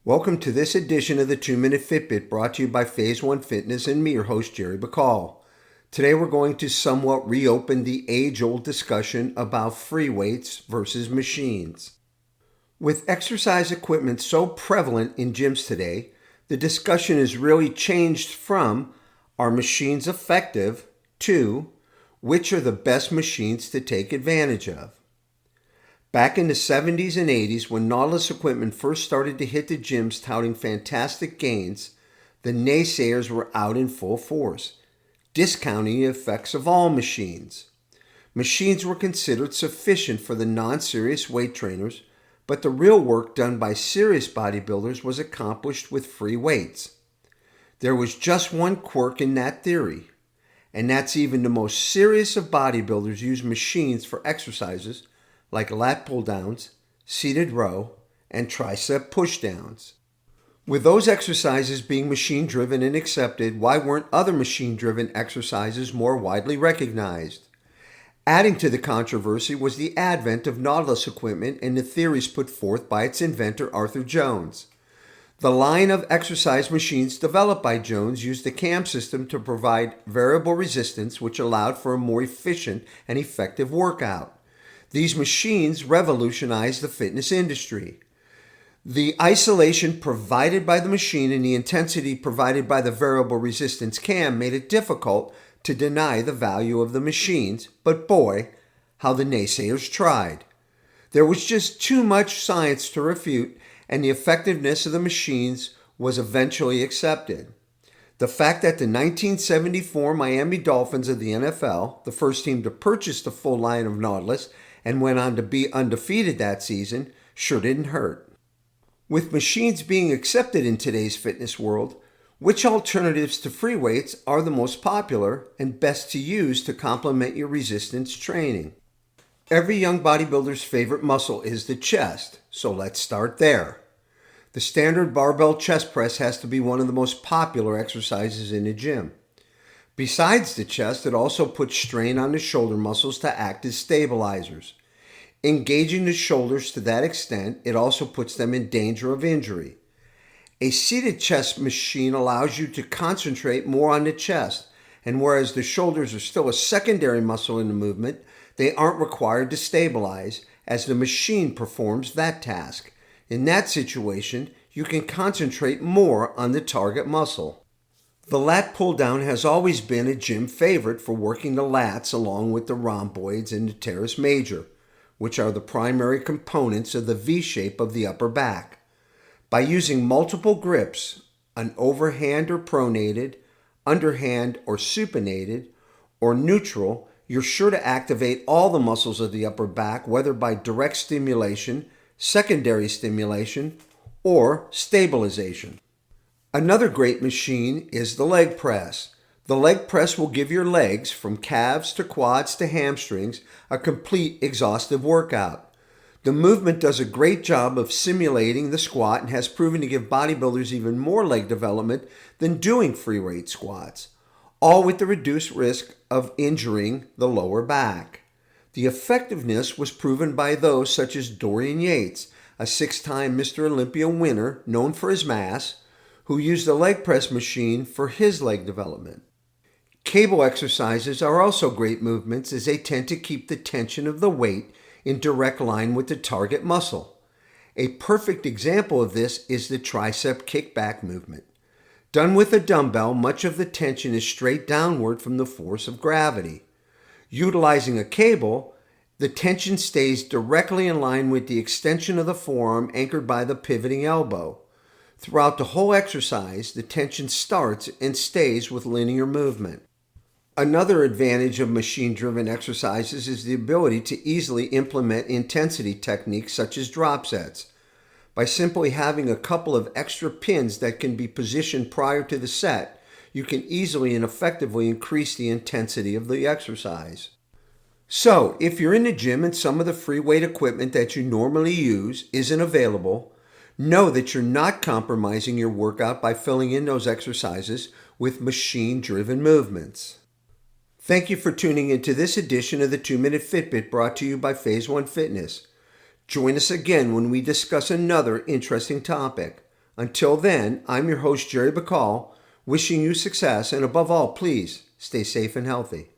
Welcome to this edition of the 2-Minute Fitbit brought to you by Phase 1 Fitness and me, your host, Jerry Bacall. Today we're going to somewhat reopen the age-old discussion about free weights versus machines. With exercise equipment so prevalent in gyms today, the discussion has really changed from are machines effective to which are the best machines to take advantage of. Back in the 70s and 80s, when Nautilus equipment first started to hit the gyms touting fantastic gains, the naysayers were out in full force, discounting the effects of all machines. Machines were considered sufficient for the non-serious weight trainers, but the real work done by serious bodybuilders was accomplished with free weights. There was just one quirk in that theory, and that's even the most serious of bodybuilders use machines for exercises like lat pull-downs, seated row, and tricep push-downs. With those exercises being machine-driven and accepted, why weren't other machine-driven exercises more widely recognized? Adding to the controversy was the advent of Nautilus equipment and the theories put forth by its inventor Arthur Jones. The line of exercise machines developed by Jones used the cam system to provide variable resistance, which allowed for a more efficient and effective workout. These machines revolutionized the fitness industry. The isolation provided by the machine and the intensity provided by the variable resistance cam made it difficult to deny the value of the machines, but boy, how the naysayers tried. There was just too much science to refute, and the effectiveness of the machines was eventually accepted. The fact that the 1974 Miami Dolphins of the NFL, the first team to purchase the full line of Nautilus, and went on to be undefeated that season, sure didn't hurt. With machines being accepted in today's fitness world, which alternatives to free weights are the most popular and best to use to complement your resistance training? Every young bodybuilder's favorite muscle is the chest, so let's start there. The standard barbell chest press has to be one of the most popular exercises in the gym. Besides the chest, it also puts strain on the shoulder muscles to act as stabilizers. Engaging the shoulders to that extent, it also puts them in danger of injury. A seated chest machine allows you to concentrate more on the chest, and whereas the shoulders are still a secondary muscle in the movement, they aren't required to stabilize, as the machine performs that task. In that situation, you can concentrate more on the target muscle. The lat pull-down has always been a gym favorite for working the lats along with the rhomboids and the teres major, which are the primary components of the V-shape of the upper back. By using multiple grips, an overhand or pronated, underhand or supinated, or neutral, you're sure to activate all the muscles of the upper back, whether by direct stimulation, secondary stimulation, or stabilization. Another great machine is the leg press. The leg press will give your legs, from calves to quads to hamstrings, a complete exhaustive workout. The movement does a great job of simulating the squat and has proven to give bodybuilders even more leg development than doing free weight squats, all with the reduced risk of injuring the lower back. The effectiveness was proven by those such as Dorian Yates, a 6-time Mr. Olympia winner known for his mass, who used the leg press machine for his leg development. Cable exercises are also great movements as they tend to keep the tension of the weight in direct line with the target muscle. A perfect example of this is the tricep kickback movement. Done with a dumbbell, much of the tension is straight downward from the force of gravity. Utilizing a cable, the tension stays directly in line with the extension of the forearm anchored by the pivoting elbow. Throughout the whole exercise, the tension starts and stays with linear movement. Another advantage of machine-driven exercises is the ability to easily implement intensity techniques such as drop sets. By simply having a couple of extra pins that can be positioned prior to the set, you can easily and effectively increase the intensity of the exercise. So, if you're in the gym and some of the free weight equipment that you normally use isn't available, know that you're not compromising your workout by filling in those exercises with machine-driven movements. Thank you for tuning into this edition of the 2-Minute Fitbit brought to you by Phase 1 Fitness. Join us again when we discuss another interesting topic. Until then, I'm your host, Jerry Bacall, wishing you success, and above all, please stay safe and healthy.